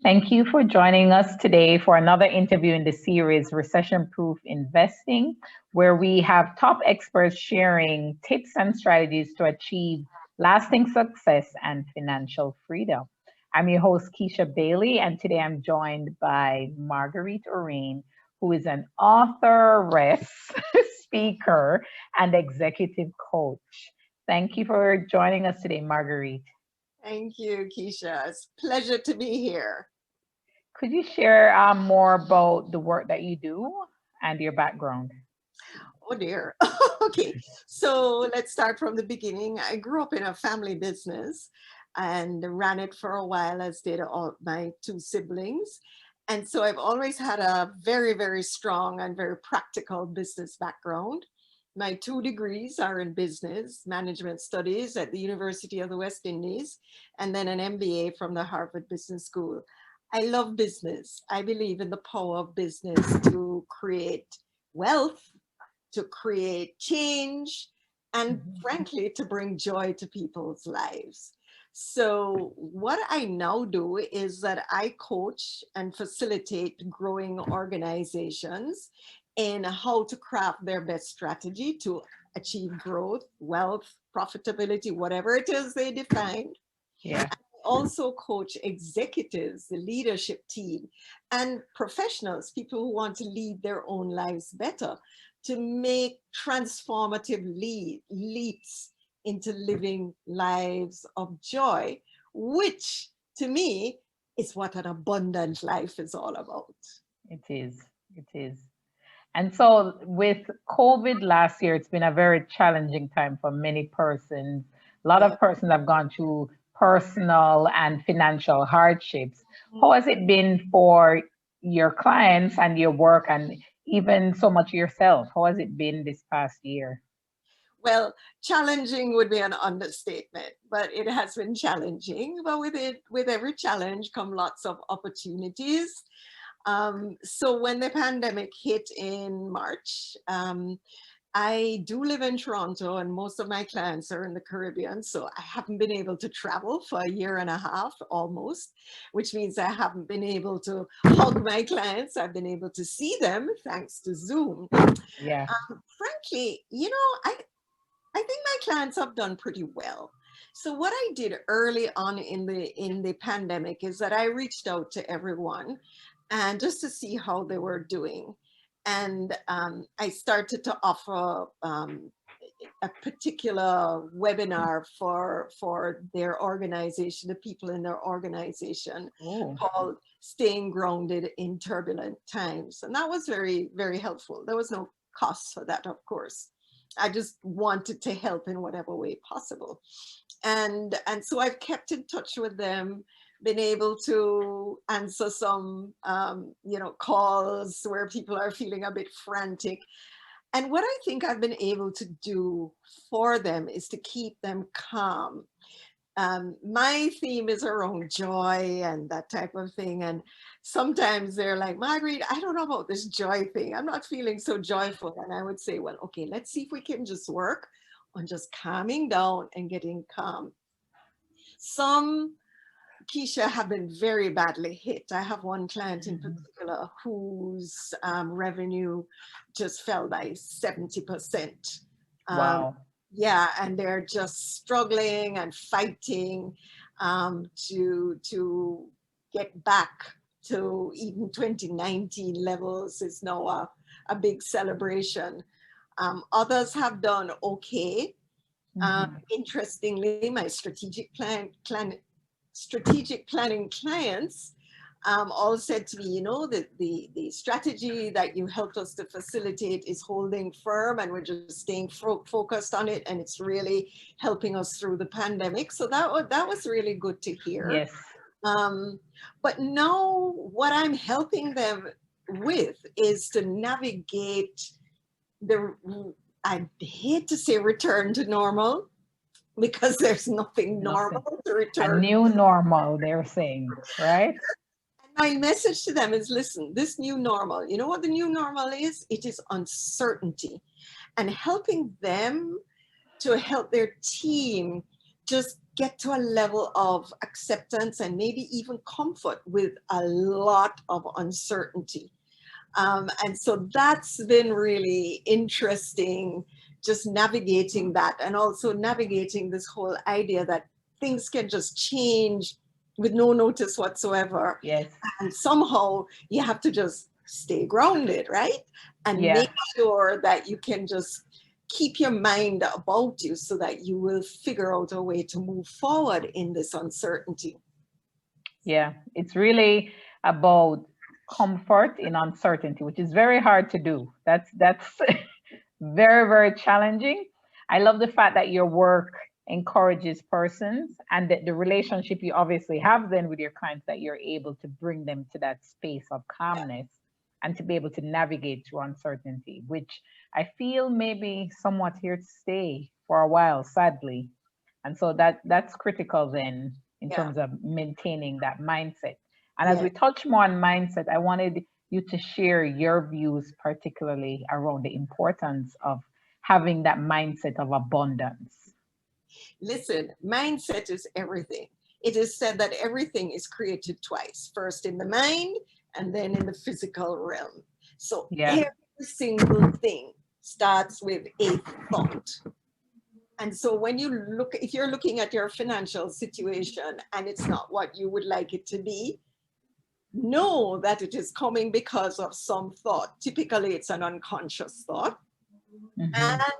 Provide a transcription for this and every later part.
Thank you for joining us today for another interview in the series Recession Proof Investing, where we have top experts sharing tips and strategies to achieve lasting success and financial freedom. I'm your host, Keisha Bailey, and today I'm joined by Marguerite Orane, who is an authoress, speaker, and executive coach. Thank you for joining us today, Marguerite. Thank you, Keisha. It's a pleasure to be here. Could you share more about the work that you do and your background? Oh dear. Okay, so let's start from the beginning. I grew up in a family business and ran it for a while, as did all my two siblings. And so I've always had a very, very strong and very practical business background. My two degrees are in business management studies at the University of the West Indies, and then an MBA from the Harvard Business School. I love business. I believe in the power of business to create wealth, to create change, and Mhm. frankly, to bring joy to people's lives. So, what I now do is that I coach and facilitate growing organizations in how to craft their best strategy to achieve growth, wealth, profitability, whatever it is they define. Yeah. Also coach executives, the leadership team, and professionals, people who want to lead their own lives better, to make transformative leaps into living lives of joy, which to me is what an abundant life is all about. It is. It is. And so, with COVID last year, it's been a very challenging time for many persons. A lot Yeah. of persons have gone through personal and financial hardships. How has it been for your clients and your work, and even so much yourself? How has it been this past year? Well, challenging would be an understatement, but it has been challenging. But with it, with every challenge come lots of opportunities. So when the pandemic hit in March, I do live in Toronto and most of my clients are in the Caribbean. So I haven't been able to travel for a year and a half almost, which means I haven't been able to hug my clients. I've been able to see them thanks to Zoom. Yeah. Frankly, I think my clients have done pretty well. So what I did early on in the pandemic is that I reached out to everyone and just to see how they were doing. And I started to offer a particular webinar for their organization, the people in their organization, Oh, called Staying Grounded in Turbulent Times. And that was very, very helpful. There was no cost for that, of course. I just wanted to help in whatever way possible. And so I've kept in touch with them, been able to answer some calls where people are feeling a bit frantic. And what I think I've been able to do for them is to keep them calm. My theme is around joy and that type of thing. And sometimes they're like, Marguerite, I don't know about this joy thing. I'm not feeling so joyful. And I would say, well, okay, let's see if we can just work on just calming down and getting calm. Some, Keisha, have been very badly hit. I have one client in mhm. particular whose revenue just fell by 70%. Um, Wow. yeah, and they're just struggling and fighting to get back to even 2019 levels is now a big celebration. Others have done okay. Mhm. Interestingly, my strategic planning clients all said to me, you know, that the strategy that you helped us to facilitate is holding firm and we're just staying focused on it and it's really helping us through the pandemic. So that was really good to hear. Yes. Um, but now what I'm helping them with is to navigate the, I hate to say return to normal because there's nothing Nothing. normal to A return. new normal, they're saying, right? My message to them is listen, this new normal, you know what the new normal is? It is uncertainty and helping them to help their team just get to a level of acceptance and maybe even comfort with a lot of uncertainty. And so that's been really interesting, just navigating that, and also navigating this whole idea that things can just change with no notice whatsoever. Yes. And somehow you have to just stay grounded, right? And Yeah. make sure that you can just keep your mind about you so that you will figure out a way to move forward in this uncertainty. Yeah. It's really about comfort in uncertainty, which is very hard to do. That's very, very challenging. I love the fact that your work encourages persons and that the relationship you obviously have then with your clients, that you're able to bring them to that space of calmness and to be able to navigate through uncertainty, which I feel maybe somewhat here to stay for a while, sadly. And so that's critical then in Yeah, terms of maintaining that mindset. And as yeah. we touch more on mindset, I wanted you to share your views, particularly around the importance of having that mindset of abundance. Listen, mindset is everything. It is said that everything is created twice, first in the mind and then in the physical realm. So Yeah. every single thing starts with a thought. And so when you look, if you're looking at your financial situation and it's not what you would like it to be, know that it is coming because of some thought. Typically, it's an unconscious thought. Hmm.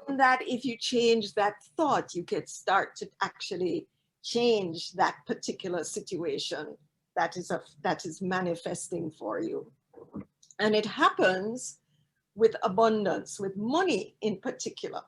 And that if you change that thought, you can start to actually change that particular situation that is manifesting for you. And it happens with abundance, with money in particular.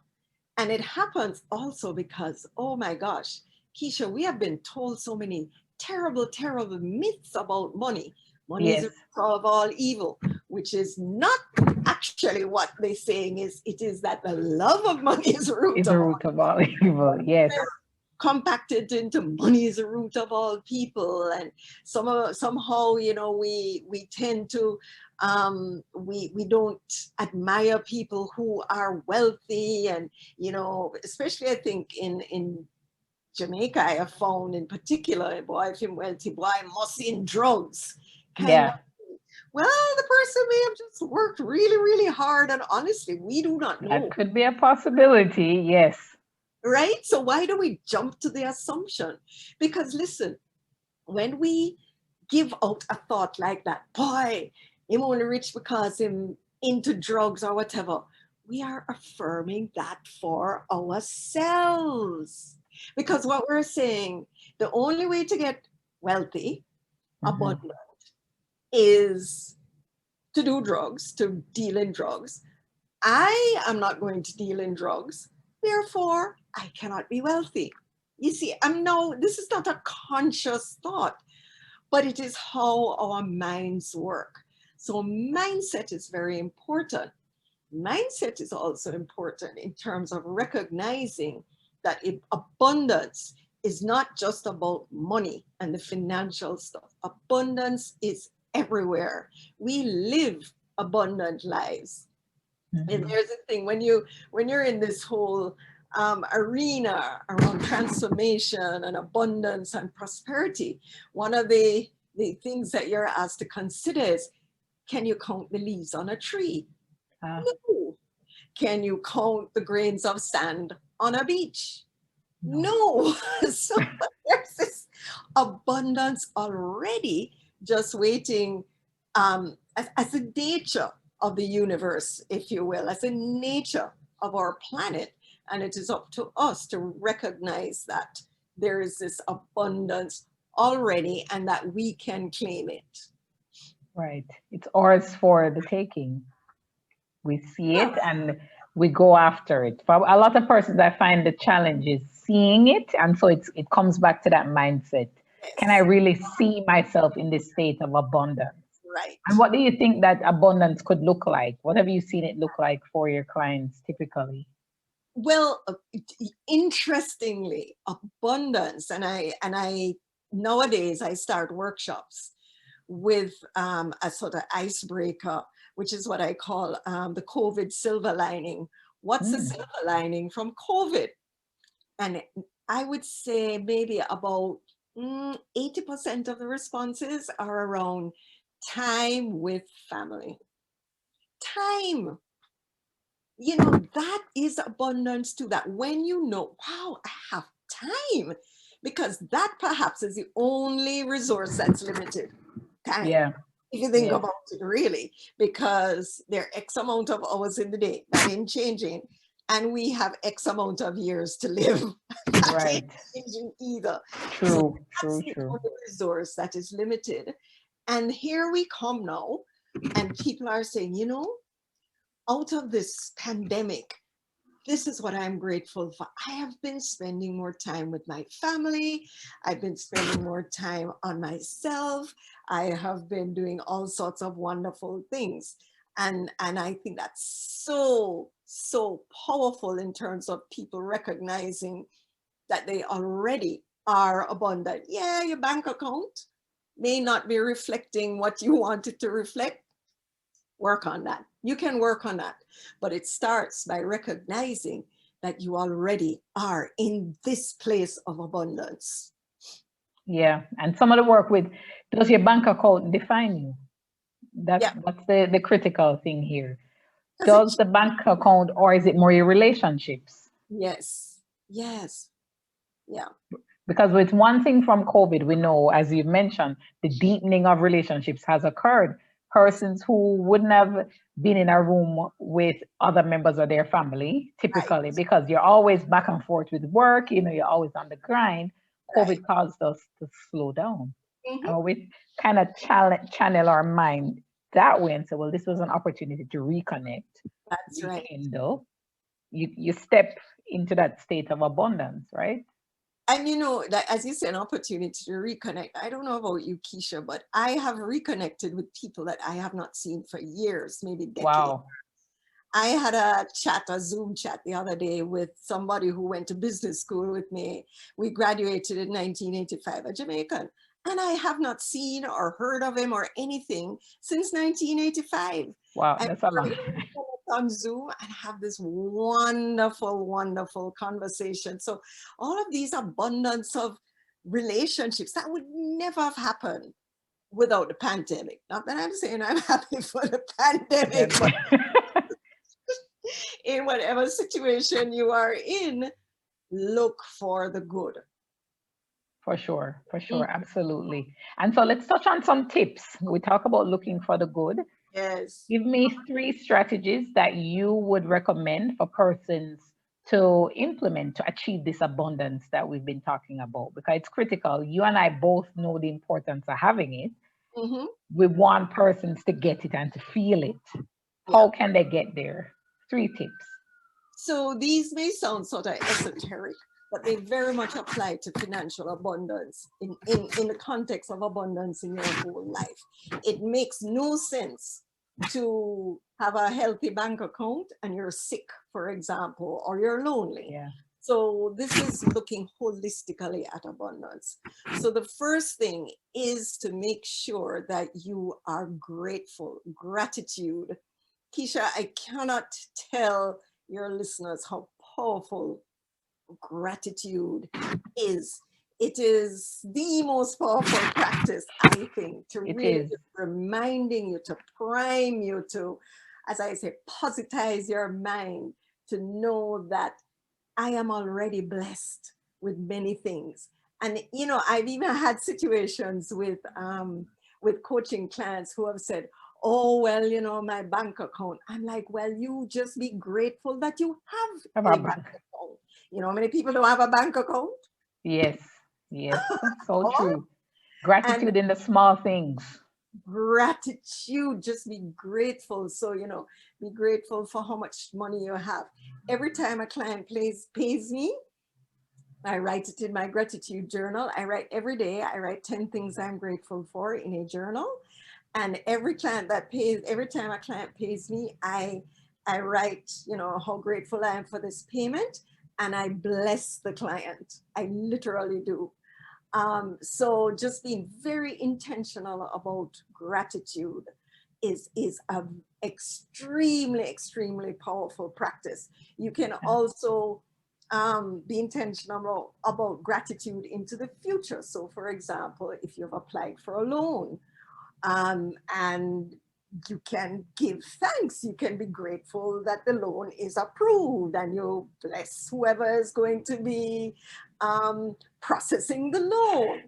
And it happens also because, oh my gosh, Keisha, we have been told so many terrible, terrible myths about money. Money is Yes, a root of all evil, which is not actually what they're saying is. It is that the love of money is a root is of the all. root of all evil. Yes. Compacted into money is the root of all people, and somehow we tend to we don't admire people who are wealthy, and especially I think in Jamaica I have found in particular, boy, if you're wealthy, boy, must in drugs kind of. Yeah. Well, the person may have just worked really, really hard, and honestly we do not That know. could be a possibility. Yes. Right? So why do we jump to the assumption? Because listen, when we give out a thought like that, boy, him only rich because him into drugs or whatever, we are affirming that for ourselves. Because what we're saying, the only way to get wealthy, Hmm. abundant, is to do drugs, to deal in drugs. I am not going to deal in drugs. Therefore, I cannot be wealthy. You see, this is not a conscious thought, but it is how our minds work. So, mindset is very important. Mindset is also important in terms of recognizing that abundance is not just about money and the financial stuff. Abundance is everywhere. We live abundant lives. And Hmm. there's a thing when you're in this whole arena around transformation and abundance and prosperity, one of the things that you're asked to consider is, can you count the leaves on a tree? Ah, No. Can you count the grains of sand on a beach? no. No. So there's this abundance already just waiting, as a nature of the universe, if you will, as a nature of our planet. And it is up to us to recognize that there is this abundance already and that we can claim it. Right. It's ours for the taking. We see Yeah. it and we go after it. For a lot of persons, I find the challenge is seeing it, and so it comes back to that mindset. Can I Yes. really see myself in this state of abundance? And Right. what do you think that abundance could look like? What have you seen it look like for your clients typically? Well, interestingly, abundance, and I nowadays I start workshops with a sort of icebreaker, which is what I call the COVID silver lining. What's the Mm, silver lining from COVID? And I would say maybe about 80% of the responses are around time with family. Time, that is abundance too. That when you know, wow, I have time, because that perhaps is the only resource that's limited. Time. Yeah. If you think Yes. about it, really, because there are X amount of hours in the day, that ain't changing. And we have X amount of years to live. That ain't Right. changing either. So True. that's True. the True. only resource that is limited. And here we come now, and people are saying, out of this pandemic, this is what I'm grateful for. I have been spending more time with my family. I've been spending more time on myself. I have been doing all sorts of wonderful things. And I think that's so, so powerful in terms of people recognizing that they already are abundant. Yeah, your bank account may not be reflecting what you want it to reflect. Work on that. You can work on that, but it starts by recognizing that you already are in this place of abundance. Yeah. And some of the work with, does your bank account define you? Yeah, That's the critical thing here. because Does the bank account, or is it more your relationships? yes, yes, yeah, Because with one thing from COVID, we know, as you mentioned, the deepening of relationships has occurred. Persons who wouldn't have been in a room with other members of their family, right, typically, because you're always back and forth with work, you're always on the grind. right. COVID caused us to slow down. Mhm. And we kind of channel our mind that way and say, well, this was an opportunity to reconnect, That's right. rekindle. You step into that state of abundance, right? And that, as you said, an opportunity to reconnect. I don't know about you, Keisha, but I have reconnected with people that I have not seen for years, maybe decades. Wow. I had a Zoom chat the other day with somebody who went to business school with me. We graduated in 1985, a Jamaican. And I have not seen or heard of him or anything since 1985. Wow, And that's a we're long. able to connect on Zoom and have this wonderful, wonderful conversation. So all of these abundance of relationships that would never have happened without the pandemic. Not that I'm saying I'm happy for the pandemic, but in whatever situation you are in, look for the good. For Mm, sure, absolutely. And so let's touch on some tips. We talk about looking for the good. yes. Give me three strategies that you would recommend for persons to implement to achieve this abundance that we've been talking about, because it's critical. You and I both know the importance of having it. Hmm. We want persons to get it and to feel it. Yeah. How can they get there? Three tips. So these may sound sort of esoteric, but they very much apply to financial abundance in the context of abundance in your whole life. It makes no sense to have a healthy bank account and you're sick, for example, or you're lonely. Yeah. So this is looking holistically at abundance. So the first thing is to make sure that you are grateful. Gratitude. Keisha, I cannot tell your listeners how powerful gratitude is. It is the most powerful practice, I think, to It really is. just reminding you, to prime you, to, as I say, positize your mind, to know that I am already blessed with many things. And I've even had situations with coaching clients who have said, "Oh, well, my bank account." I'm like, "Well, you just be grateful that you have Have a our bank back. account." How many people don't have a bank account? Yes. Yes. So Oh, true. and Gratitude in the small things. gratitude, just be grateful. So, be grateful for how much money you have. Every time a client pays me, I write it in my gratitude journal. I write every day. I write 10 things I'm grateful for in a journal. And every time a client pays me, I write, how grateful I am for this payment, and I bless the client. I literally do. So just being very intentional about gratitude is a extremely, extremely powerful practice. You can also be intentional about gratitude into the future. So for example, if you've applied for a loan, and you can give thanks, you can be grateful that the loan is approved, and you bless whoever is going to be processing the loan.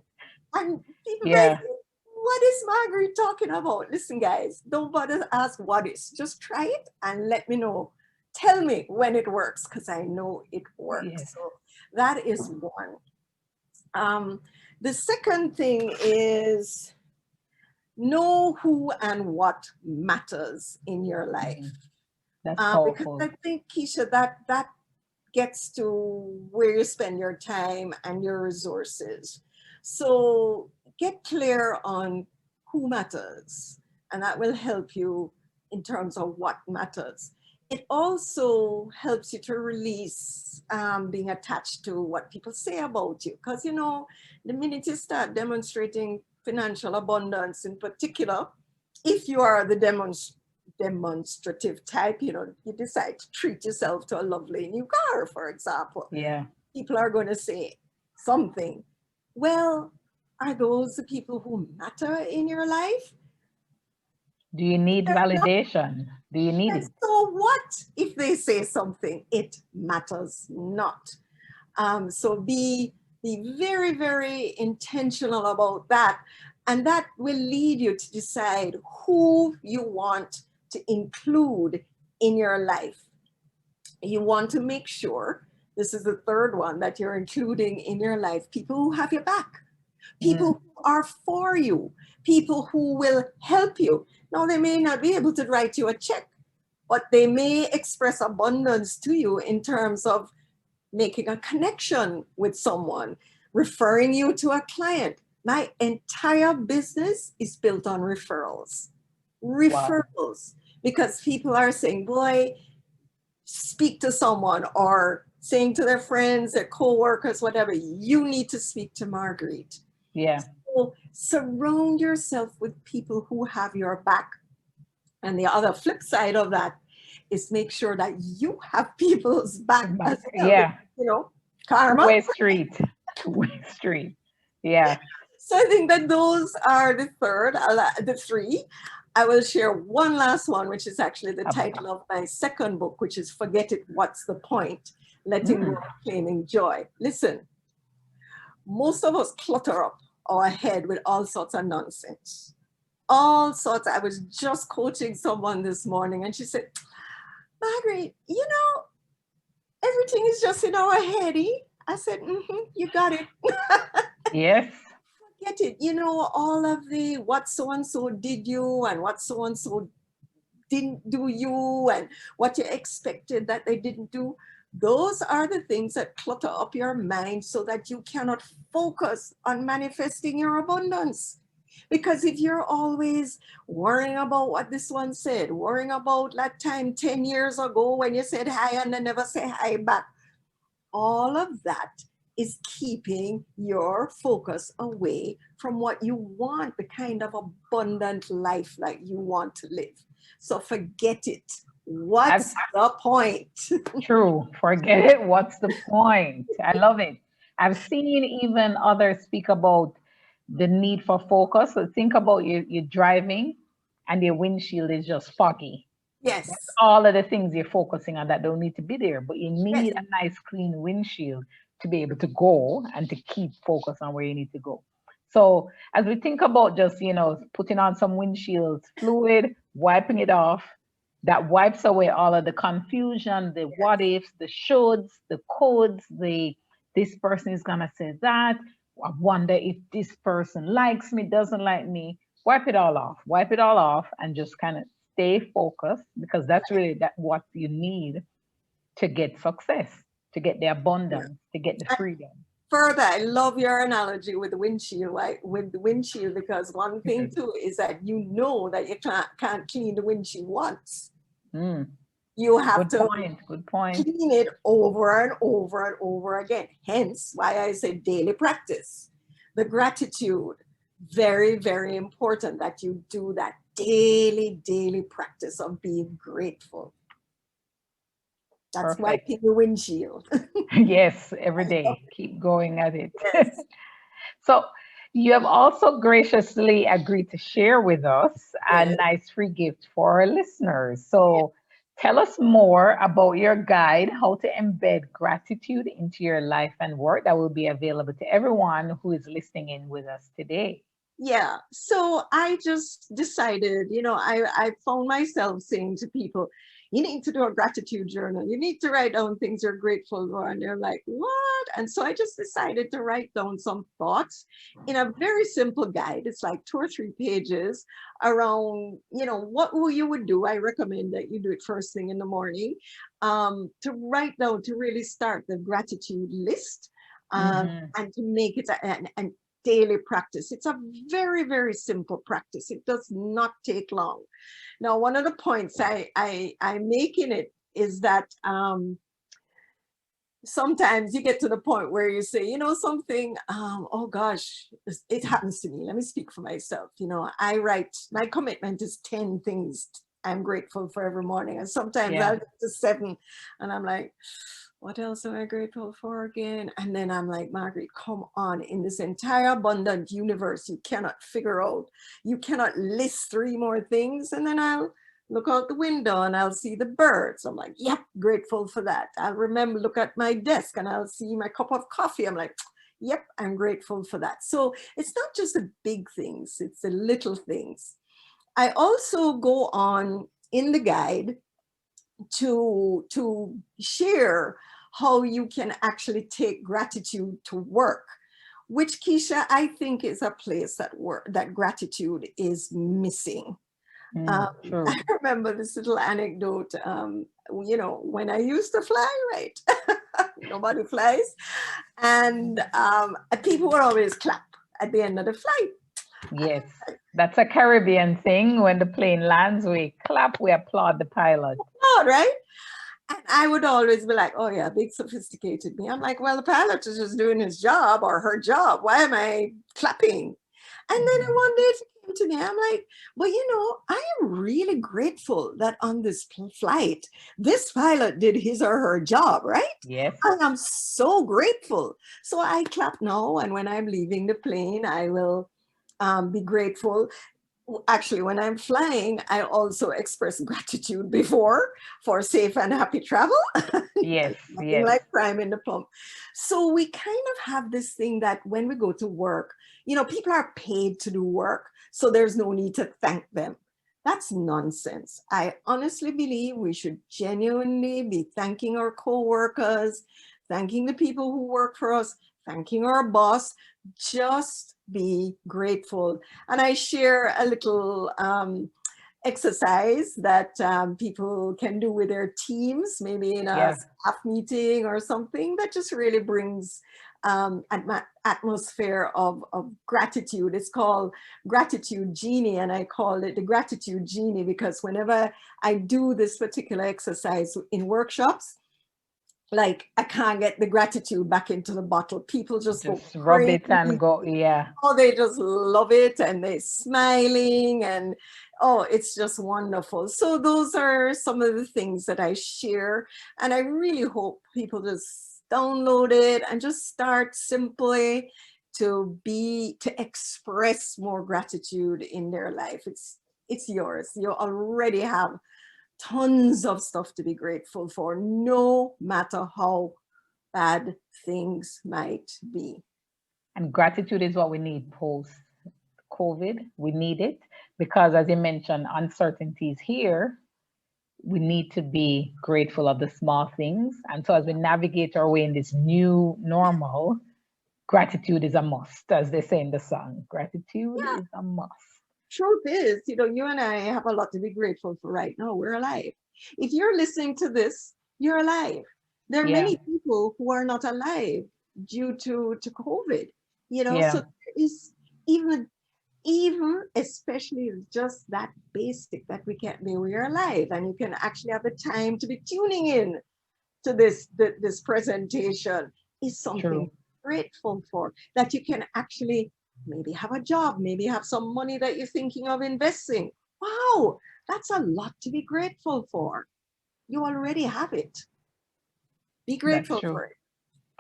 And people might Yeah. say, what is Marguerite talking about? Listen, guys, don't bother to ask what is. Just try it and let me know. Tell me when it works, because I know it Yes. works. So that is one. The second thing is know who and what matters in your life. That's Because powerful. I think, Keisha, that gets to where you spend your time and your resources. So get clear on who matters, and that will help you in terms of what matters. It also helps you to release being attached to what people say about you. Because, you know, the minute you start demonstrating financial abundance in particular, if you are the demonstrative type, you know, you decide to treat yourself to a lovely new car, for example, Yeah. people are going to say something. Well, are those the people who matter in your life? Do you need They're not. validation? Do you need And it? so what if they say something? It matters not. So be very, very intentional about that. And that will lead you to decide who you want to include in your life. You want to make sure, this is the third one, that you're including in your life people who have your back, Mm. people who are for you, people who will help you. Now, they may not be able to write you a check, but they may express abundance to you in terms of making a connection with someone, referring you to a client. My entire business is built on referrals. Wow. Referrals. Because people are saying, boy, speak to someone, or saying to their friends, their co-workers, whatever, you need to speak to Marguerite. Yeah. So surround yourself with people who have your back. And the other flip side of that is make sure that you have people's back as well. Yeah. You know, karma. Two-way street. Two-way street. Yeah. So I think that those are the the three. I will share one last one, which is actually the title of my second book, which is Forget It, What's the Point? Letting Go Mm. of Claiming Joy. Listen, most of us clutter up our head with all sorts of nonsense. All sorts. I was just coaching someone this morning, and she said, Margaret, you know, everything is just in our head. Eh? I said, you got it. Yes. Get it. You know, all of the what so and so did you and what so and so didn't do you and what you expected that they didn't do. Those are the things that clutter up your mind so that you cannot focus on manifesting your abundance. Because if you're always worrying about what this one said, worrying about that time 10 years ago when you said hi and they never say hi back, all of that is keeping your focus away from what you want, the kind of abundant life that you want to live. So forget it. I've What's the point? True. Forget it. What's the point? I love it. I've seen even others speak about the need for focus. So think about you're driving and your windshield is just foggy. That's Yes, all of the things you're focusing on that don't need to be there, but you yes. need a nice clean windshield to be able to go and to keep focus on where you need to go. So as we think about just, putting on some windshield fluid, wiping it off, that wipes away all of the confusion, the what ifs, the shoulds, the codes, the this person is gonna say that. I wonder if this person likes me, doesn't like me. Wipe it all off. Wipe it all off and just kind of stay focused because that's really that what you need to get success, to get the abundance, to get the freedom. Further, I love your analogy with the windshield, right? With the windshield, because one thing Yes. too is that you know that you can't clean the windshield once. Mm, You have good to point. Good point. clean it over and over and over again. Hence why I say daily practice. The gratitude, very, very important that you do that daily practice of being grateful. That's Perfect. wiping the windshield. Yes, every day. Keep going at it. Yes, So, you have also graciously agreed to share with us a yes. nice free gift for our listeners. So, tell us more about your guide, How to Embed Gratitude into Your Life and Work, that will be available to everyone who is listening in with us today. Yeah. So I just decided, I found myself saying to people, you need to do a gratitude journal. You need to write down things you're grateful for. And they're like, what? And so I just decided to write down some thoughts in a very simple guide. It's like 2 or 3 pages around, what you would do. I recommend that you do it first thing in the morning, to write down, to really start the gratitude list. Hmm. And to make it an daily practice. It's a very, very simple practice. It does not take long. Now, one of the points I make in it is that sometimes you get to the point where you say, something, oh gosh, it happens to me. Let me speak for myself. I write, my commitment is 10 things I'm grateful for every morning. And sometimes Yeah. I'll get to 7 and I'm like, what else am I grateful for again? And then I'm like, Margaret, come on. In this entire abundant universe, you cannot figure out, you cannot list 3 more things. And then I'll look out the window and I'll see the birds. I'm like, yep, grateful for that. I'll remember, look at my desk and I'll see my cup of coffee. I'm like, yep, I'm grateful for that. So it's not just the big things, it's the little things. I also go on in the guide to share how you can actually take gratitude to work, which, Keisha, I think is a place that that gratitude is missing. Mm, I true. remember this little anecdote. When I used to fly, right? Nobody flies, and people would always clap at the end of the flight. Yes. That's a Caribbean thing. When the plane lands, we clap, we applaud the pilot. Oh, right. And I would always be like, oh yeah, big sophisticated me. I'm like, well, the pilot is just doing his job or her job. Why am I clapping? And then Mhm. one day it came to me, I'm like, well, I am really grateful that on this flight, this pilot did his or her job, right? Yes. I am so grateful. So I clap now. And when I'm leaving the plane, I will be grateful. Actually, when I'm flying, I also express gratitude before for safe and happy travel. Yes. Nothing Yes. like crime in the plum. So we kind of have this thing that when we go to work, people are paid to do work, so there's no need to thank them. That's nonsense. I honestly believe we should genuinely be thanking our coworkers, thanking the people who work for us, thanking our boss. Just be grateful. And I share a little exercise that people can do with their teams, maybe in a Yeah. staff meeting or something, that just really brings an atmosphere of gratitude. It's called Gratitude Genie, and I call it the Gratitude Genie because whenever I do this particular exercise in workshops, like I can't get the gratitude back into the bottle. People just go Just rub it and crazy. go. Yeah. Oh, they just love it and they're smiling and oh, it's just wonderful. So those are some of the things that I share. And I really hope people just download it and just start simply to express more gratitude in their life. It's yours. You already have tons of stuff to be grateful for, no matter how bad things might be. And gratitude is what we need post COVID. We need it because, as you mentioned, uncertainty is here. We need to be grateful of the small things. And so, as we navigate our way in this new normal, gratitude is a must, as they say in the song. Gratitude Yeah, is a must. truth is, you and I have a lot to be grateful for right now. We're alive. If you're listening to this, you're alive. There are Yeah. many people who are not alive due to COVID, so Yeah. there is even especially just that basic that we can be, we're alive and you can actually have the time to be tuning in to this presentation is something True. grateful for, that you can actually maybe have a job, maybe have some money that you're thinking of investing. Wow, that's a lot to be grateful for. You already have it. Be That's grateful true. for it.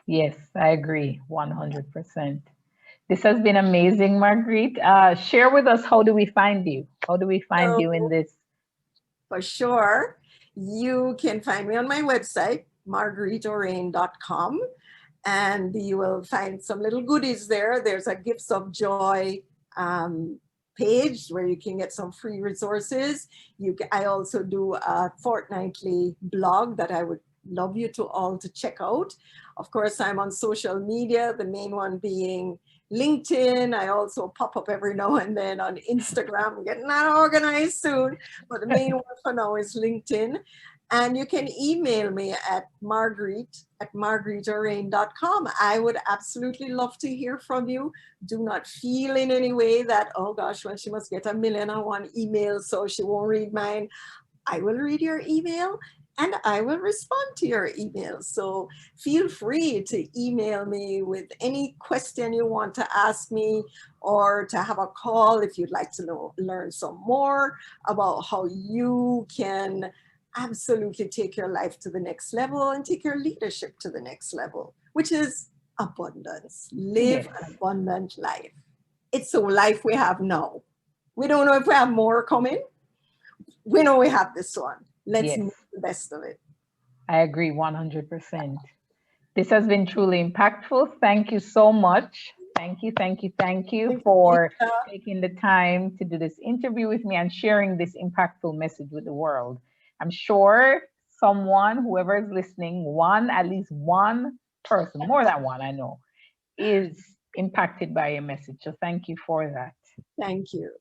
Yes, I agree 100%. This has been amazing, Marguerite. Share with us, how do we find you? How do we find you in So this? for sure, you can find me on my website, margueriteorane.com, and you will find some little goodies there. There's a Gifts of Joy um, page where you can get some free resources. I also do a fortnightly blog that I would love you to all to check out. Of course, I'm on social media, the main one being LinkedIn. I also pop up every now and then on Instagram. I'm getting that organized soon, but the main one for now is LinkedIn. And you can email me at marguerite@margueriteorane.com. I would absolutely love to hear from you. Do not feel in any way that, oh gosh, well, she must get 1,000,001 emails, so she won't read mine. I will read your email and I will respond to your email. So feel free to email me with any question you want to ask me, or to have a call if you'd like to learn some more about how you can absolutely take your life to the next level and take your leadership to the next level, which is abundance. Live Yes, an abundant life. It's the life we have now. We don't know if we have more coming. We know we have this one. Let's yes, make the best of it. I agree 100%. This has been truly impactful. Thank you so much. Thank you Thank you, for Lisa. taking the time to do this interview with me and sharing this impactful message with the world. I'm sure someone, whoever is listening, at least one person, more than one, I know, is impacted by your message. So thank you for that. Thank you.